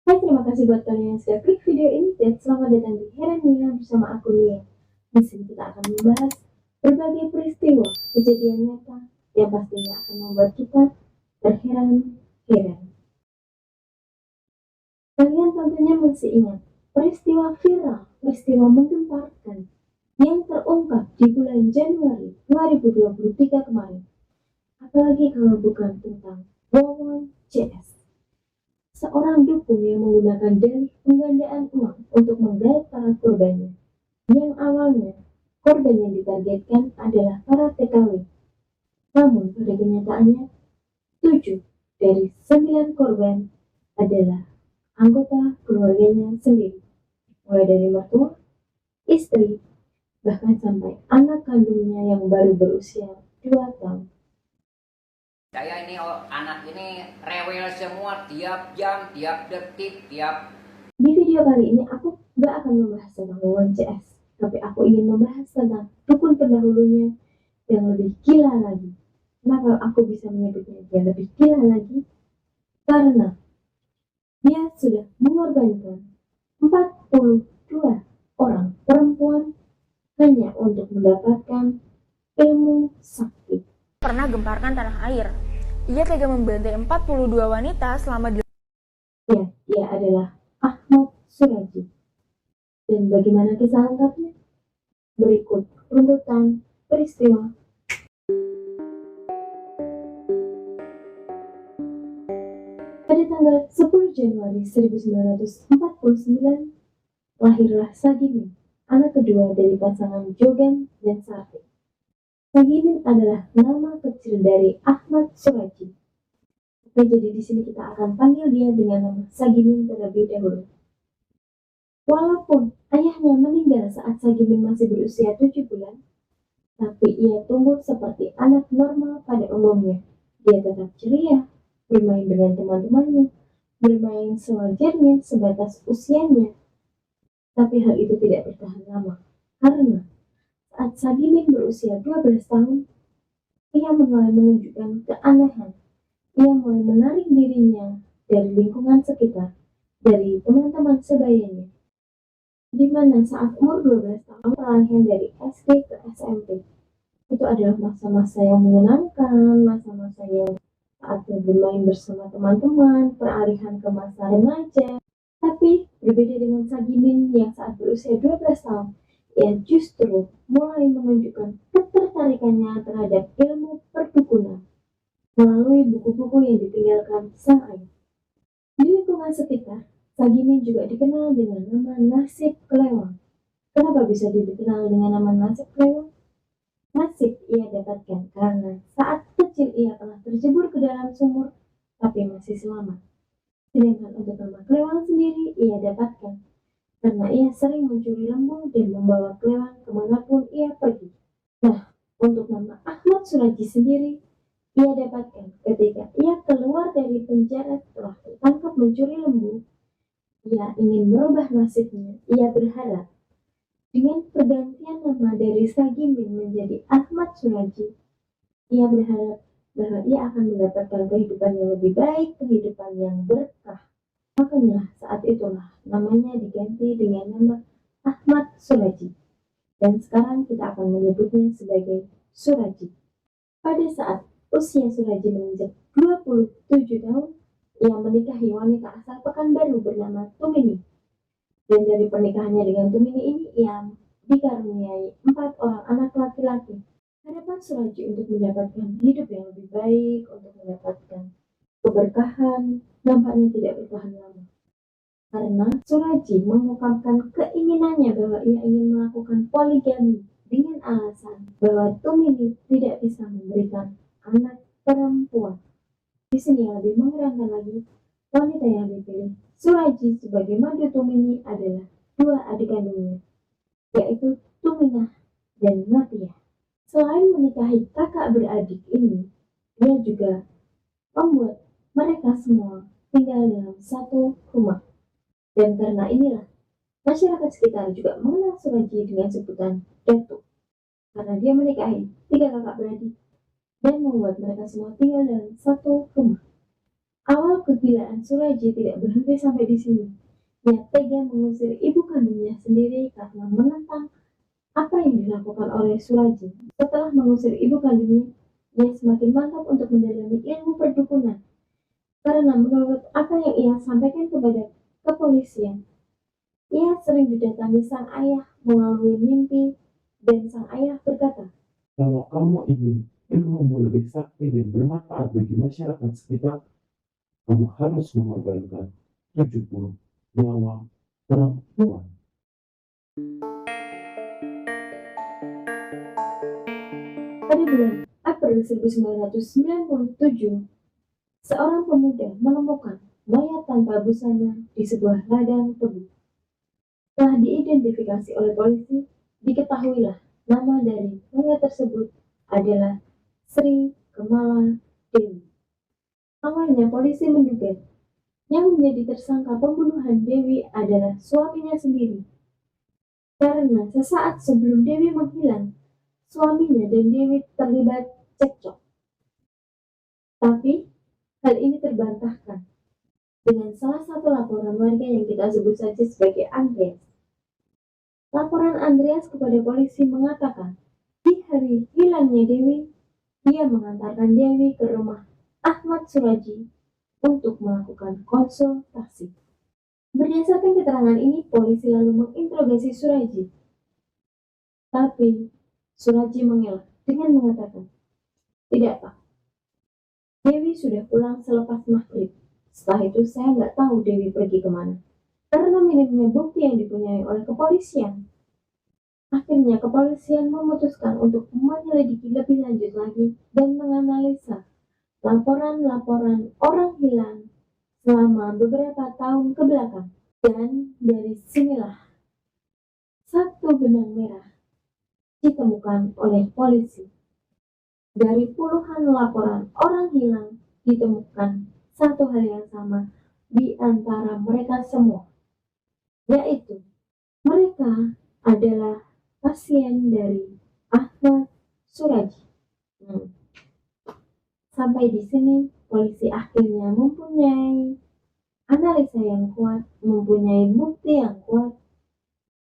Hai, terima kasih buat kalian yang sudah klik video ini dan selamat datang di Herania bersama aku Nia. Di sini kita akan membahas berbagai peristiwa kejadian nyata yang pastinya akan membuat kita terheran-heran. Kalian tentunya masih ingat peristiwa viral, peristiwa menggemparkan yang terungkap di bulan Januari 2023 kemarin. Apalagi kalau bukan tentang Wawon CS, seorang dukun yang menggunakan dalih penggandaan uang untuk menggait para korbannya. Yang awalnya korban yang ditargetkan adalah para TKW, namun pada kenyataannya 7 dari 9 korban adalah anggota keluarganya sendiri, mulai dari mertua, istri, bahkan sampai anak kandungnya yang baru berusia 2 tahun. Saya ini anak ini rewel semua tiap jam, tiap detik, tiap. Di video kali ini aku gak akan membahas tentang Wawon CS, tapi aku ingin membahas tentang dukun pendahulunya yang lebih gila lagi. Kenapa aku bisa menyebutnya dia lebih gila lagi? Karena dia sudah mengorbankan 42 orang perempuan hanya untuk mendapatkan ilmu sakti. Pernah gemparkan tanah air. Ia tega membantai 42 wanita selama Ya, dia adalah Ahmad Suraji. Dan bagaimana kisah lengkapnya? Berikut runtutan peristiwa. Pada tanggal 10 Januari 1949, lahirlah Sagimin, anak kedua dari pasangan Jogan dan Sarti. Sagimin adalah nama kecil dari Ahmad Suraji. Oke, jadi di sini kita akan panggil dia dengan nama Sagimin terlebih dahulu. Walaupun ayahnya meninggal saat Sagimin masih berusia 7 bulan, tapi ia tumbuh seperti anak normal pada umumnya. Dia tetap ceria, bermain dengan teman-temannya, bermain sewajarnya sebatas usianya. Tapi hal itu tidak bertahan lama, karena saat Sagimin berusia 12 tahun, ia mulai menunjukkan keanehan. Ia mulai menarik dirinya dari lingkungan sekitar, dari teman-teman sebayanya. Di mana saat umur 12 tahun peralihan dari SD ke SMP, itu adalah masa-masa yang menyenangkan, masa-masa yang saat bermain bersama teman-teman, peralihan ke masa remaja. Tapi berbeda dengan Sagimin yang saat berusia 12 tahun, ia justru mulai menunjukkan ketertarikannya terhadap ilmu perdukunan melalui buku-buku yang ditinggalkan sang ayah. Di lingkungan sekitar, Sagimin juga dikenal dengan nama Nasib Kelewang. Kenapa bisa dikenal dengan nama Nasib Kelewang? Nasib ia dapatkan karena saat kecil ia telah terjebur ke dalam sumur, tapi masih selamat. Sedangkan untuk nama Kelewang sendiri ia dapatkan karena ia sering mencuri lembu dan membawa Kelewang kemanapun ia pergi. Nah, untuk nama Ahmad Suraji sendiri, ia dapatkan ketika ia keluar dari penjara setelah tertangkap mencuri lembu. Ia ingin merubah nasibnya. Ia berharap dengan pergantian nama dari Sagimin menjadi Ahmad Suraji, ia berharap bahwa ia akan mendapatkan kehidupan yang lebih baik, kehidupan yang berkah. Makanya saat itulah namanya diganti dengan nama Ahmad Suraji. Dan sekarang kita akan menyebutnya sebagai Suraji. Pada saat usia Suraji menginjak 27 tahun, ia menikahi wanita asal Pekanbaru bernama Tumini. Dan dari pernikahannya dengan Tumini ini, ia dikaruniai 4 orang anak laki-laki. Harapan Suraji untuk mendapatkan hidup yang lebih baik, untuk mendapatkan keberkahan, nampaknya tidak bertahan lama. Karena Suraji mengungkapkan keinginannya bahwa ia ingin melakukan poligami dengan alasan bahwa Tumini tidak bisa memberikan anak perempuan. Di sini yang lebih mengherankan lagi, wanita yang dipilih Suraji sebagai mantu Tumini adalah 2 adik kandungnya, yaitu Tuminah dan Natia. Selain menikahi kakak beradik ini, dia juga membuat mereka semua tinggal dalam satu rumah. Dan karena inilah, masyarakat sekitar juga mengenal Suraji dengan sebutan Datuk, karena dia menikahi 3 kakak beradik dan membuat mereka semua tinggal dalam satu rumah. Awal kegilaan Suraji tidak berhenti sampai di sini. Ia tega mengusir ibu kandungnya sendiri karena menentang apa yang dilakukan oleh Suraji. Setelah mengusir ibu kandungnya, ia semakin mantap untuk mendalami ilmu perdukunan. Karena menurut apa yang ia sampaikan kepada kepolisian, ia sering didatangi sang ayah melalui mimpi dan sang ayah berkata, Kalau kamu ingin ilmumu lebih sakti dan bermanfaat bagi masyarakat sekitar, kamu harus mengorbankan 70 nyawa perempuan. pada bulan April 1997, seorang pemuda menemukan mayat tanpa busana di sebuah ladang tebu. Setelah diidentifikasi oleh polisi, diketahuilah nama dari mayat tersebut adalah Sri Kemala Dewi. Awalnya polisi menduga yang menjadi tersangka pembunuhan Dewi adalah suaminya sendiri. Karena sesaat sebelum Dewi menghilang, suaminya dan Dewi terlibat cekcok. Tapi hal ini terbantahkan dengan salah satu laporan warga yang kita sebut saja sebagai Andreas. Laporan Andreas kepada polisi mengatakan, di hari hilangnya Dewi, dia mengantarkan Dewi ke rumah Ahmad Suraji untuk melakukan konsultasi. Berdasarkan keterangan ini, polisi lalu menginterogasi Suraji. Tapi Suraji mengelak dengan mengatakan, tidak Pak, Dewi sudah pulang selepas maghrib. Setelah itu saya nggak tahu Dewi pergi kemana. Karena minimnya bukti yang dipunyai oleh kepolisian, akhirnya kepolisian memutuskan untuk menyelidiki lebih lanjut lagi dan menganalisa laporan-laporan orang hilang selama beberapa tahun ke belakang. Dan dari sinilah satu benang merah ditemukan oleh polisi. Dari puluhan laporan orang hilang ditemukan satu hal yang sama di antara mereka semua, yaitu mereka adalah pasien dari Ahmad Suraji. Sampai di sini polisi akhirnya mempunyai analisa yang kuat, mempunyai bukti yang kuat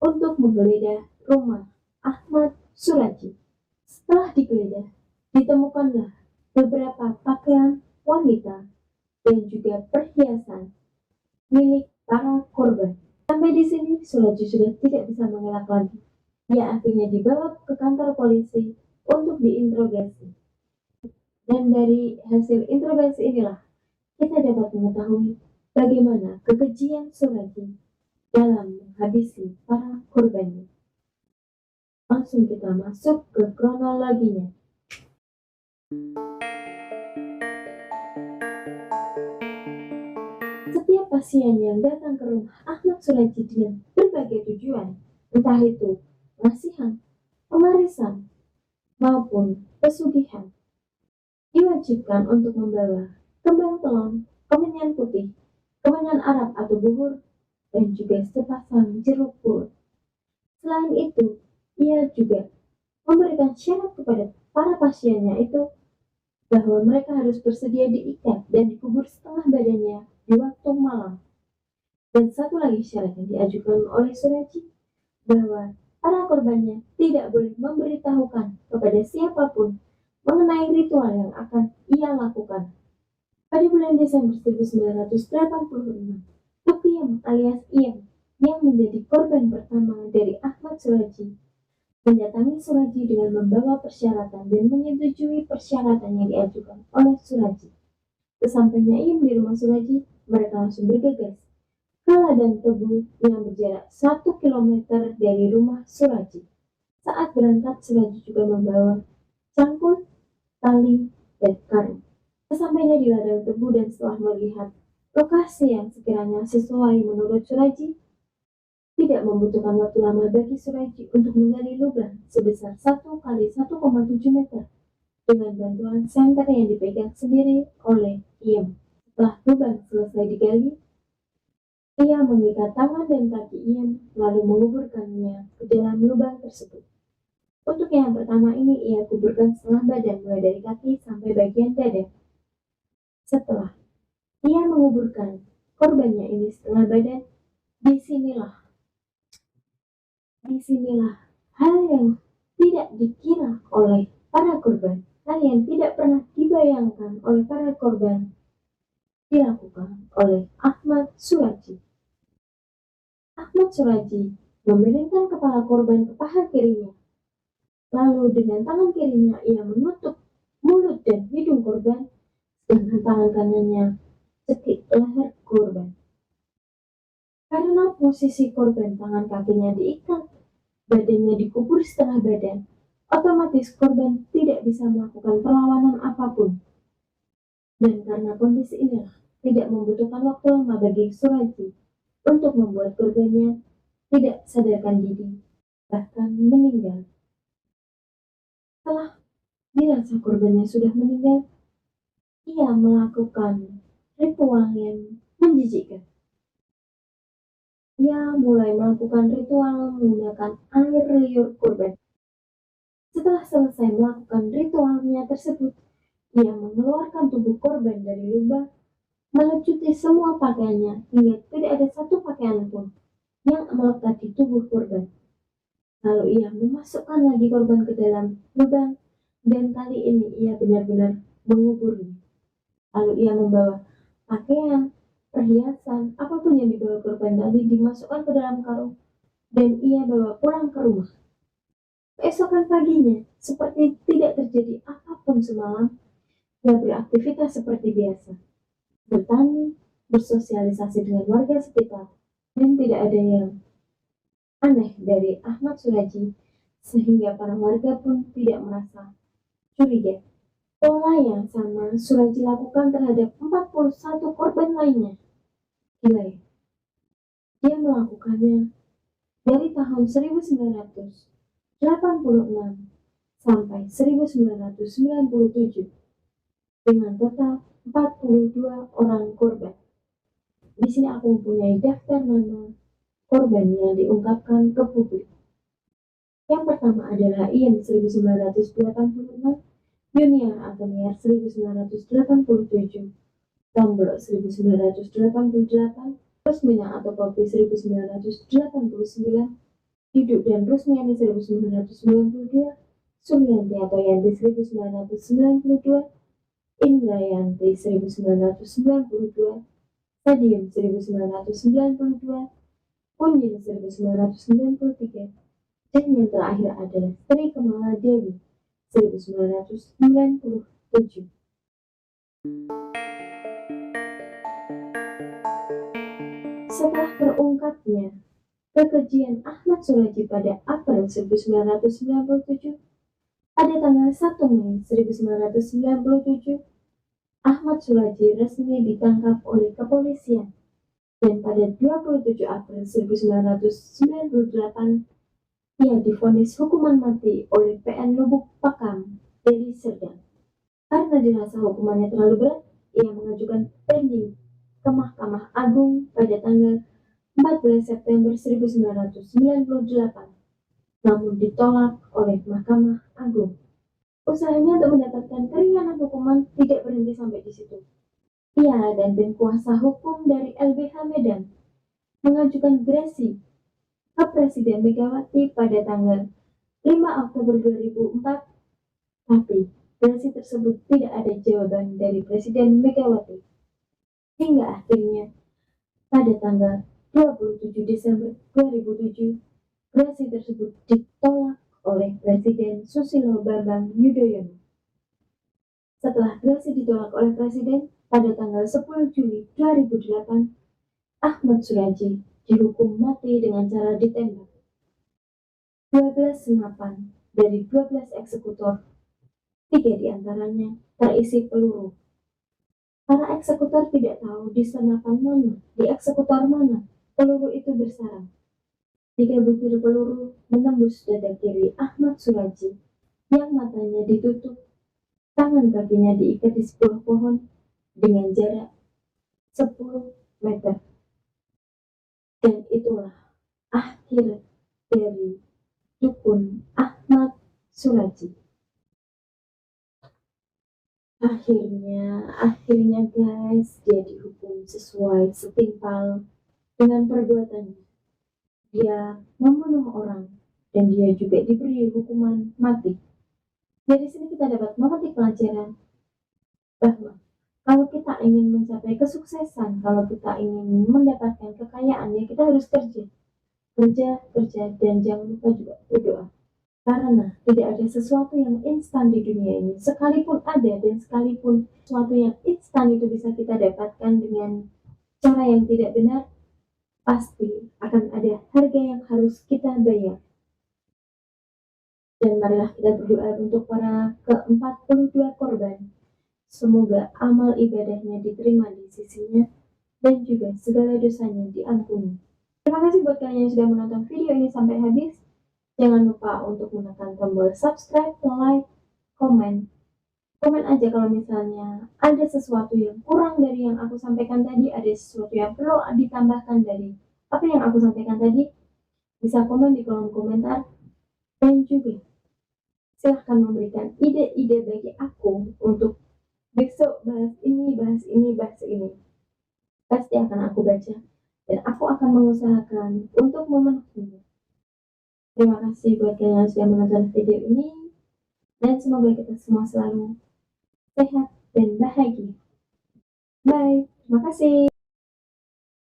untuk menggeledah rumah Ahmad Suraji. Setelah digeledah, ditemukanlah beberapa pakaian wanita dan juga perhiasan milik para korban. Sampai di sini Suraji sudah tidak bisa mengelak lagi. Ia akhirnya dibawa ke kantor polisi untuk diinterogasi. Dan dari hasil interogasi inilah kita dapat mengetahui bagaimana kekejian Suraji dalam menghabisi para korbannya. Langsung kita masuk ke kronologinya. Setiap pasien yang datang ke rumah Ahmad Suraji dengan berbagai tujuan, entah itu nasihan, pemarisan, maupun pesugihan, diwajibkan untuk membawa kembang telon, kemenyan putih, kemenyan Arab atau buhur, dan juga sepasang jeruk purut. Selain itu, ia juga memberikan syarat kepada para pasiennya itu bahwa mereka harus bersedia diikat dan dikubur setengah badannya di waktu malam. Dan satu lagi syarat yang diajukan oleh Suraji, bahwa para korbannya tidak boleh memberitahukan kepada siapapun mengenai ritual yang akan ia lakukan. Pada bulan Desember 1986, Tukiem alias Iem yang menjadi korban pertama dari Ahmad Suraji mendatangi Suraji dengan membawa persyaratan dan menyetujui persyaratan yang diajukan oleh Suraji. Sesampainya Iem di rumah Suraji, mereka langsung bergegas ke ladang tebu yang berjarak 1 kilometer dari rumah Suraji. Saat berangkat, Suraji juga membawa cangkul, tali, dan karung. Sesampainya di ladang tebu dan setelah melihat lokasi yang sekiranya sesuai menurut Suraji, tidak membutuhkan waktu lama bagi Suraji untuk menggali lubang sebesar 1 kali 1,7 meter dengan bantuan senter yang dipegang sendiri oleh Iem. Setelah lubang selesai digali, ia mengikat tangan dan kaki Iem lalu menguburkannya ke dalam lubang tersebut. Untuk yang pertama ini ia kuburkan setengah badan mulai dari kaki sampai bagian dada. Setelah Ia menguburkan korbannya ini setengah badan. Disinilah hal yang tidak dikira oleh para korban, hal yang tidak pernah dibayangkan oleh para korban, dilakukan oleh Ahmad Suraji. Ahmad Suraji memiringkan kepala korban ke paha kirinya. Lalu dengan tangan kirinya ia menutup mulut dan hidung korban, sedangkan tangan kanannya cekik leher korban. Karena posisi korban tangan kakinya diikat, badannya dikubur setengah badan, otomatis korban tidak bisa melakukan perlawanan apapun. Dan karena kondisi inilah tidak membutuhkan waktu lama bagi Suraji untuk membuat korbannya tidak sadarkan diri, bahkan meninggal. Setelah dirasa korbannya sudah meninggal, ia melakukan ritual yang menjijikkan. Ia mulai melakukan ritual menggunakan air liur korban. Setelah selesai melakukan ritualnya tersebut, ia mengeluarkan tubuh korban dari lubang, melecuti semua pakaiannya hingga tidak ada satu pakaian pun yang melekat di tubuh korban. Lalu ia memasukkan lagi korban ke dalam lubang, dan kali ini ia benar-benar menguburnya. Lalu ia membawa pakaian, perhiasan, apapun yang dibawa korban tadi dimasukkan ke dalam karung, dan ia bawa pulang ke rumah. Keesokan paginya, seperti tidak terjadi apapun semalam, ia beraktivitas seperti biasa, bertani, bersosialisasi dengan warga sekitar, dan tidak ada yang aneh dari Ahmad Suraji, sehingga para warga pun tidak merasa curiga. Pola yang sama Suraji lakukan terhadap 41 korban lainnya. Gila ya? Dia melakukannya dari tahun 1986 sampai 1997 dengan total 42 orang korban. Di sini aku mempunyai daftar nama korban yang diungkapkan ke publik. Yang pertama adalah Ian 1986, Junior Antonier 1987, Tombro 1988, Rusmina atau Poppy 1989, Hidup dan Rusmiani 1992, Sulianti atau Yanti 1992, Indrayanti 1992, Stadium 1992, Kunjing 1993, dan yang terakhir adalah Sri Kemala Dewi 1997. Setelah terungkapnya kekejian Ahmad Suraji pada April 1997, pada tanggal 1 Mei 1997, Ahmad Suraji resmi ditangkap oleh kepolisian, dan pada 27 April 1998, ia divonis hukuman mati oleh PN Lubuk Pakam, Deli Serdang. Karena dirasa hukumannya terlalu berat, ia mengajukan banding ke Mahkamah Agung pada tanggal 14 September 1998, namun ditolak oleh Mahkamah Agung. Usahanya untuk mendapatkan keringanan hukuman tidak berhenti sampai di situ. Ia dan tim kuasa hukum dari LBH Medan mengajukan gerasi ke Presiden Megawati pada tanggal 5 Oktober 2004, tapi gerasi tersebut tidak ada jawaban dari Presiden Megawati. Hingga akhirnya pada tanggal 27 Desember 2007, gerasi tersebut ditolak oleh Presiden Susilo Bambang Yudhoyono. Setelah gerasi ditolak oleh Presiden, pada tanggal 10 Juli 2008, Ahmad Suraji dihukum mati dengan cara ditembak. 12 senapan dari 12 eksekutor, 3 diantaranya terisi peluru. Para eksekutor tidak tahu di senapan mana, di eksekutor mana peluru itu bersarang. 3 butir peluru menembus dada kiri Ahmad Suraji yang matanya ditutup, tangan kakinya diikat di sebuah pohon dengan jarak 10 meter. Dan itulah akhir dari dukun Ahmad Suraji. Akhirnya guys, dia dihukum sesuai setimpal dengan perbuatannya. Dia membunuh orang dan dia juga diberi hukuman mati. Dari sini kita dapat memetik pelajaran bahwa kalau kita ingin mencapai kesuksesan, kalau kita ingin mendapatkan kekayaan, ya kita harus kerja, dan jangan lupa juga berdoa. Karena tidak ada sesuatu yang instan di dunia ini. Sekalipun ada dan sekalipun sesuatu yang instan itu bisa kita dapatkan dengan cara yang tidak benar, pasti akan ada harga yang harus kita bayar. Dan marilah kita berdoa untuk para ke-42 korban. Semoga amal ibadahnya diterima di sisinya dan juga segala dosanya diampuni. Terima kasih buat kalian yang sudah menonton video ini sampai habis. Jangan lupa untuk menekan tombol subscribe, like, komen. Komen aja kalau misalnya ada sesuatu yang kurang dari yang aku sampaikan tadi, ada sesuatu yang perlu ditambahkan dari apa yang aku sampaikan tadi, bisa komen di kolom komentar. Dan juga silahkan memberikan ide-ide bagi aku untuk besok bahas ini. Pasti akan aku baca dan aku akan mengusahakan untuk memenuhinya. Terima kasih buat kalian yang sudah menonton video ini dan semoga kita semua selalu sehat dan bahagia. Bye, terima kasih.